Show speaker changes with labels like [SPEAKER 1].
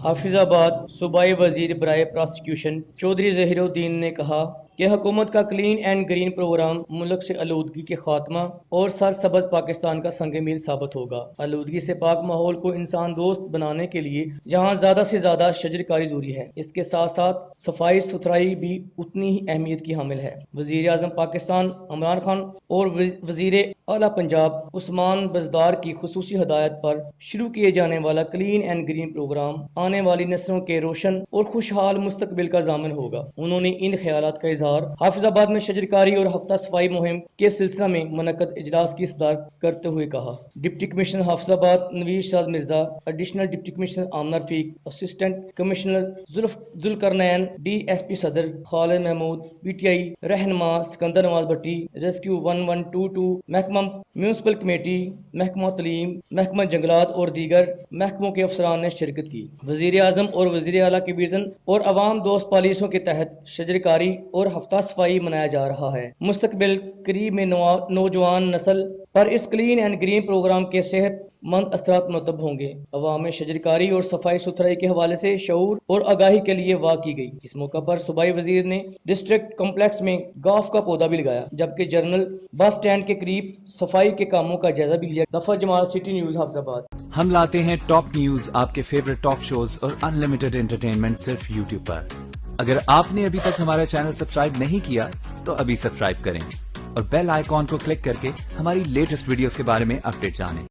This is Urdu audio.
[SPEAKER 1] حافظ آباد صوبائی وزیر برائے پراسیکیوشن چودھری ظہیر الدین نے کہا کہ حکومت کا کلین اینڈ گرین پروگرام ملک سے آلودگی کے خاتمہ اور سرسبز پاکستان کا سنگ میل ثابت ہوگا۔ آلودگی سے پاک ماحول کو انسان دوست بنانے کے لیے جہاں زیادہ سے زیادہ شجر کاری ضروری ہے، اس کے ساتھ ساتھ صفائی ستھرائی بھی اتنی ہی اہمیت کی حامل ہے۔ وزیر اعظم پاکستان عمران خان اور وزیر اعلیٰ پنجاب عثمان بزدار کی خصوصی ہدایت پر شروع کیے جانے والا کلین اینڈ گرین پروگرام آنے والی نسلوں کے روشن اور خوشحال مستقبل کا ضامن ہوگا۔ انہوں نے ان خیالات کا حافظ آباد میں شجر کاری اور ہفتہ صفائی مہم کے سلسلہ میں منعقد اجلاس کی صدارت کرتے ہوئے کہا۔ ڈپٹی کمشنر حافظ آباد Naveed Shad Mirza, additional deputy commissioner Amna Rafiq, assistant commissioner Zulqarnain, D S P Saddar Khalid Mahmood, P T I رہنما سکندر نواز بھٹی، ریسکیو 1122، محکمہ میونسپل کمیٹی، محکمہ تعلیم، محکمہ جنگلات اور دیگر محکموں کے افسران نے شرکت کی۔ وزیر اعظم اور وزیر اعلیٰ کے ویژن اور عوام دوست پالیسیوں کے تحت شجر کاری اور ہفتہ صفائی منایا جا رہا ہے۔ مستقبل قریب میں نوجوان نسل پر اس کلین اینڈ گرین پروگرام کے صحت مند اثرات مرتب ہوں گے۔ عوام میں شجر کاری اور صفائی ستھرائی کے حوالے سے شعور اور آگاہی کے لیے واہ کی گئی۔ اس موقع پر صوبائی وزیر نے ڈسٹرکٹ کمپلیکس میں گاف کا پودا بھی لگایا، جبکہ جنرل بس اسٹینڈ کے قریب صفائی کے کاموں کا جائزہ بھی لیا۔ ظفر جمال، سٹی نیوز، حافظ آباد۔
[SPEAKER 2] ہم لاتے ہیں ٹاپ نیوز، آپ کے فیورٹ ٹاک شوز اور انلمیٹڈ انٹرٹینمنٹ صرف یوٹیوب پر۔ اگر آپ نے ابھی تک ہمارا چینل سبسکرائب نہیں کیا تو ابھی سبسکرائب کریں اور بیل آئیکن کو کلک کر کے ہماری لیٹسٹ ویڈیوز کے بارے میں اپڈیٹ جانیں۔